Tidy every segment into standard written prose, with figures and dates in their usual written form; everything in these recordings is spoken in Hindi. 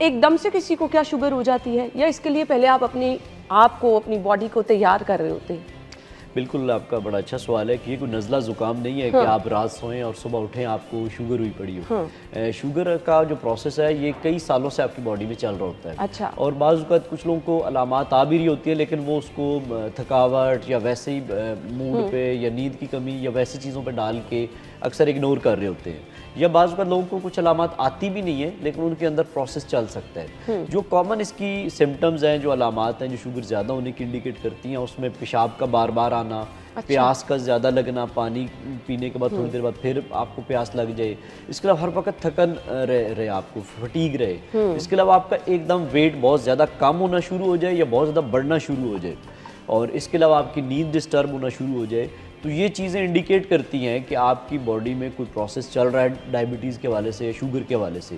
एकदम से किसी को क्या शुगर हो जाती है, या इसके लिए पहले आप अपनी बॉडी को तैयार कर रहे होते हैं? बिल्कुल, आपका बड़ा अच्छा सवाल है कि ये कोई नज़ला ज़ुकाम नहीं है कि आप रात सोएं और सुबह उठें आपको शुगर हुई पड़ी हो। शुगर का जो प्रोसेस है ये कई सालों से आपकी बॉडी में चल रहा होता है। अच्छा। और बाज़ औक़ात कुछ लोगों को अलामात आ भी रही होती है, लेकिन वो उसको थकावट या वैसे ही मूड पे या नींद की कमी या वैसी चीज़ों पे डाल के अक्सर इग्नोर कर रहे होते हैं। या बाज़ औक़ात लोगों को कुछ अलामात आती भी नहीं है, लेकिन उनके अंदर प्रोसेस चल सकता है। जो कॉमन इसकी सिम्टम्स हैं, जो अलामात हैं जो शुगर ज़्यादा होने की इंडिकेट करती हैं, उसमें पेशाब का बार बार आना, अच्छा। प्यास का ज़्यादा लगना, पानी पीने के बाद थोड़ी देर बाद फिर आपको प्यास लग जाए। इसके अलावा हर वक्त थकन रहे आपको, फटीग रहे। इसके अलावा आपका एकदम वेट बहुत ज़्यादा कम होना शुरू हो जाए या बहुत ज़्यादा बढ़ना शुरू हो जाए। और इसके अलावा आपकी नींद डिस्टर्ब होना शुरू हो जाए। तो ये चीज़ें इंडिकेट करती हैं कि आपकी बॉडी में कोई प्रोसेस चल रहा है डायबिटीज़ के हवाले से या शुगर के हवाले से।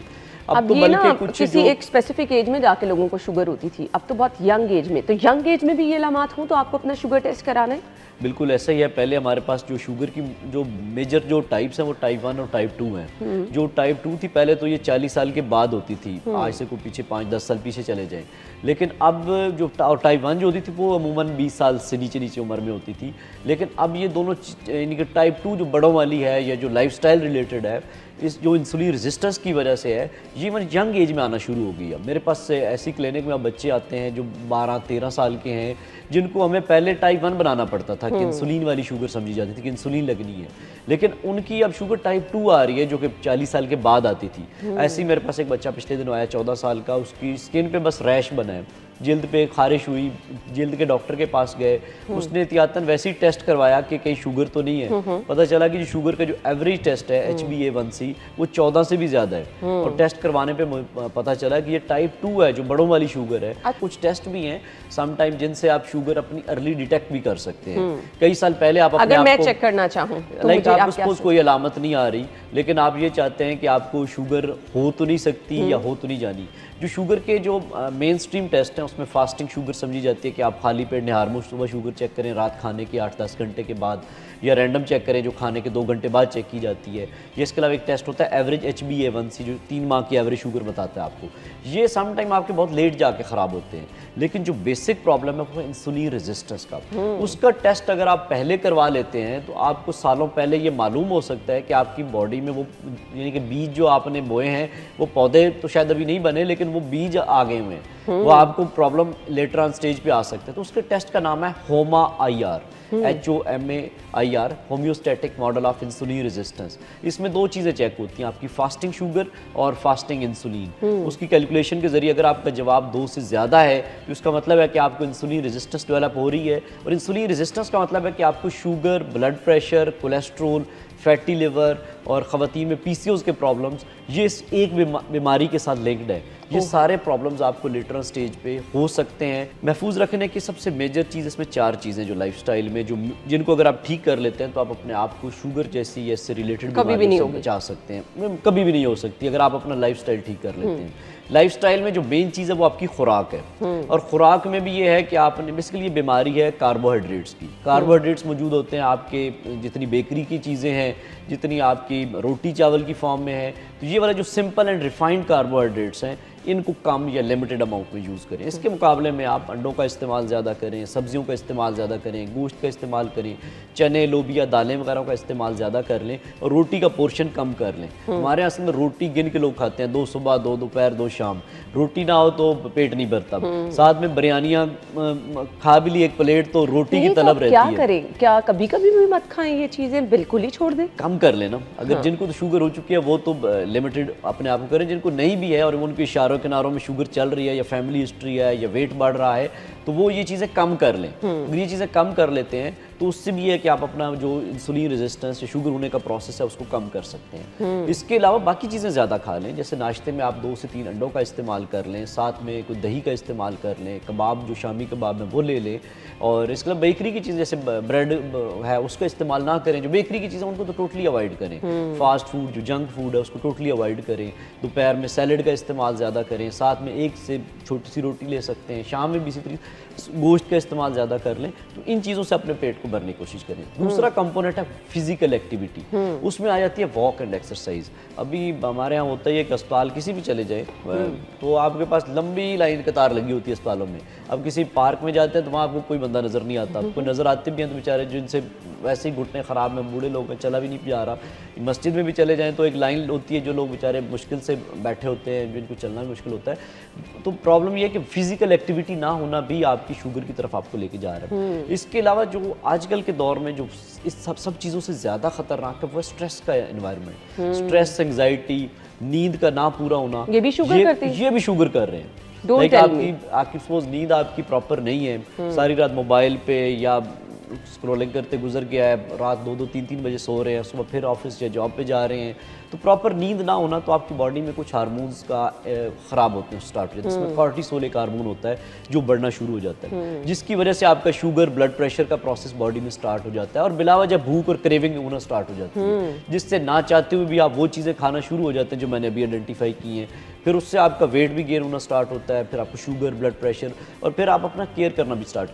अब तो ये ना कुछ किसी एक स्पेसिफिक एज में जाके लोगों को शुगर होती थी, अब तो बहुत यंग एज में, तो यंग एज में भी ये अलामात हों तो आपको अपना शुगर टेस्ट कराना है? बिल्कुल ऐसा ही है। पहले हमारे पास जो शुगर की जो मेजर जो टाइप्स हैं वो टाइप 1 और टाइप 2 हैं। जो टाइप 2 थी पहले तो ये 40 साल के बाद होती थी, आज से कोई पीछे 5-10 साल पीछे चले जाएं। लेकिन अब जो टाइप 1 जो होती थी वो अमूमन 20 साल से नीचे उम्र में होती थी। लेकिन अब ये दोनों यानी कि टाइप 2 जो बड़ों वाली है या जो लाइफस्टाइल रिलेटेड है, इस जो इंसुलिन रेजिस्टेंस की वजह से है, ये इवन यंग एज में आना शुरू हो गई है। मेरे पास से ऐसी क्लिनिक में अब बच्चे आते हैं जो 12-13 साल के हैं, जिनको हमें पहले टाइप 1 बनाना पड़ता था कि इंसुलिन वाली शुगर समझी जाती थी कि इंसुलिन लगनी है, लेकिन उनकी अब शुगर टाइप 2 आ रही है जो कि 40 साल के बाद आती थी। ऐसे ही मेरे पास एक बच्चा पिछले दिनों आया 14 साल का, उसकी स्किन पे बस रैश बना है, जल्द पे खारिश हुई, जल्द के डॉक्टर के पास गए, उसने एहतियातन वैसे ही टेस्ट करवाया कि कहीं शुगर तो नहीं है। पता चला कि जो शुगर का जो एवरेज टेस्ट है HbA1c वो 14 से भी ज़्यादा है। और टेस्ट करवाने पे पता चला कि ये टाइप 2 है जो बड़ों वाली शुगर है। कुछ टेस्ट भी हैं सम टाइम जिनसे आप शुगर अपनी अर्ली डिटेक्ट भी कर सकते हैं। कई साल पहले आप अपने अगर मैं चेक करना चाहूँ तो लाइक आपको सपोज कोई अलामत नहीं आ रही, लेकिन आप ये चाहते हैं कि आपको शुगर हो तो नहीं सकती या हो तो नहीं जानी। जो शुगर के जो मेन स्ट्रीम टेस्ट हैं उसमें फास्टिंग शुगर समझी जाती है कि आप खाली पेट निहारमो सुबह शुगर चेक करें रात खाने के 8-10 घंटे के बाद, या रैंडम चेक करें जो खाने के 2 घंटे बाद चेक की जाती है। ये इसके अलावा एक टेस्ट होता है एवरेज HbA1c जो 3 माह की एवरेज शुगर बताता है आपको। ये सम टाइम आपके बहुत लेट जाके ख़राब होते हैं, लेकिन जो बेसिक प्रॉब्लम है वो इंसुलिन रेजिस्टेंस का। उसका टेस्ट अगर आप पहले करवा लेते हैं तो आपको सालों पहले ये मालूम हो सकता है कि आपकी बॉडी में वो यानी कि बीज जो आपने बोए हैं वो पौधे तो शायद अभी नहीं बने, लेकिन वो बीज आ गए हुए हैं, वो आपको प्रॉब्लम लेटर ऑन स्टेज पे आ सकते हैं। तो उसके टेस्ट का नाम है HOMA-IR, HOMA-IR, homeostatic model of insulin resistance. इसमें 2 चीज़ें चेक होती हैं, आपकी फास्टिंग शुगर और फास्टिंग इंसुलिन। उसकी कैलकुलेशन के जरिए अगर आपका जवाब 2 से ज़्यादा है तो उसका मतलब है कि आपको इंसुलिन रेजिस्टेंस डेवलप हो रही है। और इंसुलिन रेजिस्टेंस का मतलब है कि आपको sugar, blood pressure, cholesterol, fatty liver और ख़वातीन में PCOS के प्रॉब्लम्स, ये इस एक बीमारी के साथ लिंक्ड है। ये सारे प्रॉब्लम्स आपको लेटर स्टेज पे हो सकते हैं। महफूज रखने की सबसे मेजर चीज़ इसमें 4 चीज़ें जो लाइफस्टाइल में जिनको अगर आप ठीक कर लेते हैं तो आप अपने आप को शुगर जैसी या इससे रिलेटेड बीमारी से बचा सकते हैं। कभी भी नहीं हो सकती अगर आप अपना लाइफस्टाइल ठीक कर लेते हैं। लाइफस्टाइल में जो मेन चीज़ है वो आपकी खुराक है, और खुराक में भी ये है कि आपने बेसिकली ये बीमारी है कार्बोहाइड्रेट्स की। कार्बोहाइड्रेट्स मौजूद होते हैं आपके, जितनी बेकरी की चीज़ें हैं, जितनी आपकी रोटी चावल की फॉर्म में है, तो ये वाला जो सिंपल एंड रिफाइंड कार्बोहाइड्रेट्स हैं इनको कम या लिमिटेड अमाउंट में यूज़ करें। इसके मुकाबले में आप अंडों का इस्तेमाल ज़्यादा करें, सब्जियों का इस्तेमाल ज़्यादा करें, गोश्त का इस्तेमाल करें, चने, लोबिया, दालें वगैरह का इस्तेमाल ज़्यादा कर लें, और रोटी का पोर्शन कम कर लें। हमारे यहाँ असल में रोटी गिन के लोग खाते हैं, 2 सुबह, 2 दोपहर, 2 शाम। रोटी ना हो तो पेट नहीं भरता। साथ में बिरयानियाँ खा भी ली एक प्लेट तो रोटी की तलब रहती है। क्या करें, क्या कभी कभी भी मत खाएं ये चीज़ें, बिल्कुल ही छोड़ दें? कम कर लेना। अगर जिनको तो शुगर हो चुकी है वो तो लिमिटेड अपने आप को करें, जिनको नहीं भी है और उनके इशारों किनारों में शुगर चल रही है या फैमिली हिस्ट्री है या वेट बढ़ रहा है तो वो ये चीज़ें कम कर लें। अगर ये चीज़ें कम कर लेते हैं तो उससे भी है कि आप अपना जो इंसुलिन रेजिस्टेंस या शुगर होने का प्रोसेस है उसको कम कर सकते हैं। इसके अलावा बाकी चीज़ें ज़्यादा खा लें, जैसे नाश्ते में आप 2 से 3 अंडों का इस्तेमाल कर लें, साथ में कोई दही का इस्तेमाल कर लें, कबाब जो शामी कबाब है वो ले लें, और इसके अलावा बेकरी की चीज़ जैसे ब्रेड है उसका इस्तेमाल ना करें। जो बेकरी की चीज़ें उनको तो टोटली अवॉइड करें। फास्ट फूड जो जंक फूड है उसको टोटली अवॉइड करें। दोपहर में सैलड का इस्तेमाल ज़्यादा करें, साथ में एक से छोटी सी रोटी ले सकते हैं, शाम में भी इसी तरीके गोश्त का इस्तेमाल ज़्यादा कर लें, तो इन चीज़ों से अपने पेट को भरने की कोशिश करें। दूसरा कंपोनेंट है फिजिकल एक्टिविटी, उसमें आ जाती है वॉक एंड एक्सरसाइज। अभी हमारे यहाँ होता ही है कि अस्पताल किसी भी चले जाए तो आपके पास लंबी लाइन कतार लगी होती है अस्पतालों में। अब किसी पार्क में जाते हैं तो वहाँ आपको कोई बंदा नज़र नहीं आता, कोई नज़र आते भी हैं तो बेचारे जिनसे वैसे ही घुटने ख़राब में बूढ़े लोग हैं, चला भी नहीं जा रहा। मस्जिद में भी चले जाएँ तो एक लाइन होती है, जो लोग बेचारे मुश्किल से बैठे होते हैं, जिनको चलना भी मुश्किल होता है। तो प्रॉब्लम ये है कि फिजिकल एक्टिविटी ना होना भी आपकी शुगर की तरफ आपको लेके जा रहा है। इसके अलावा जो आजकल के दौर में जो इस सब चीज़ों से ज़्यादा खतरनाक है वो है स्ट्रेस का एनवायरनमेंट। स्ट्रेस, एंग्जाइटी, नींद का ना पूरा होना, ये भी शुगर करती है? ये भी शुगर कर रहे हैं। Don't Like tell me. आपकी सपोज नींद आपकी प्रॉपर नहीं है, सारी रात मोबाइल पे या स्क्रॉलिंग करते गुजर गया है, रात 2-2, 3-3 बजे सो रहे हैं, सुबह फिर ऑफिस या जॉब पे जा रहे हैं, तो प्रॉपर नींद ना होना तो आपकी बॉडी में कुछ हार्मोन्स का ख़राब होते हैं, स्टार्ट हो जाते हैं। जिसमें कॉर्टिसोल एक हार्मोन होता है जो बढ़ना शुरू हो जाता है, जिसकी वजह से आपका शुगर, ब्लड प्रेशर का प्रोसेस बॉडी में स्टार्ट हो जाता है और बिलावजह भूख और क्रेविंग होना स्टार्ट हो जाती है, जिससे ना चाहते हुए भी आप वो चीज़ें खाना शुरू हो जाते हैं जो मैंने अभी आइडेंटिफाई की हैं। फिर उससे आपका वेट भी गेन होना स्टार्ट होता है, फिर आपको शुगर, ब्लड प्रेशर, और फिर आप अपना केयर करना भी स्टार्ट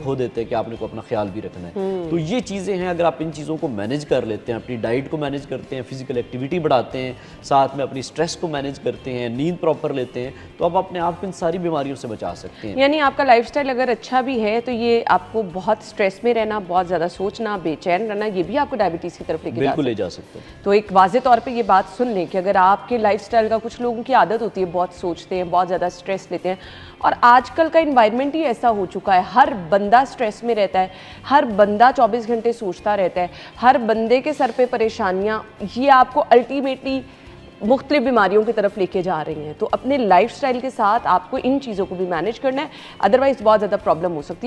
खो देते हैं कि आपने को अपना ख्याल भी रखना है। तो ये चीज़ें हैं, अगर आप इन चीज़ों को मैनेज कर लेते हैं, अपनी डाइट को मैनेज करते हैं, फिजिकल एक्टिविटी बढ़ाते हैं, साथ में अपनी स्ट्रेस को मैनेज करते हैं, नींद प्रॉपर लेते हैं, तो आप अपने आप को इन सारी बीमारियों से बचा सकते हैं। यानी आपका लाइफस्टाइल अगर अच्छा भी है तो ये आपको बहुत स्ट्रेस में रहना, बहुत ज़्यादा सोचना, बेचैन रहना, ये भी आपको डायबिटीज़ की तरफ लेके बिल्कुल ले जा सकते हैं। तो एक वाज़े तौर पे ये बात सुन लें कि अगर आपके लाइफस्टाइल का, कुछ लोगों की आदत होती है बहुत सोचते हैं, बहुत ज़्यादा स्ट्रेस लेते हैं, और आजकल का इन्वायरमेंट ही ऐसा हो चुका है, हर बंदा स्ट्रेस में रहता है, हर बंदा 24 घंटे सोचता रहता है, हर बंदे के सर पे परेशानियाँ, ये आपको अल्टीमेटली मुख्तलिफ बीमारियों की तरफ लेके जा रही हैं। तो अपने लाइफस्टाइल के साथ आपको इन चीज़ों को भी मैनेज करना है, अदरवाइज़ बहुत ज़्यादा प्रॉब्लम हो सकती है।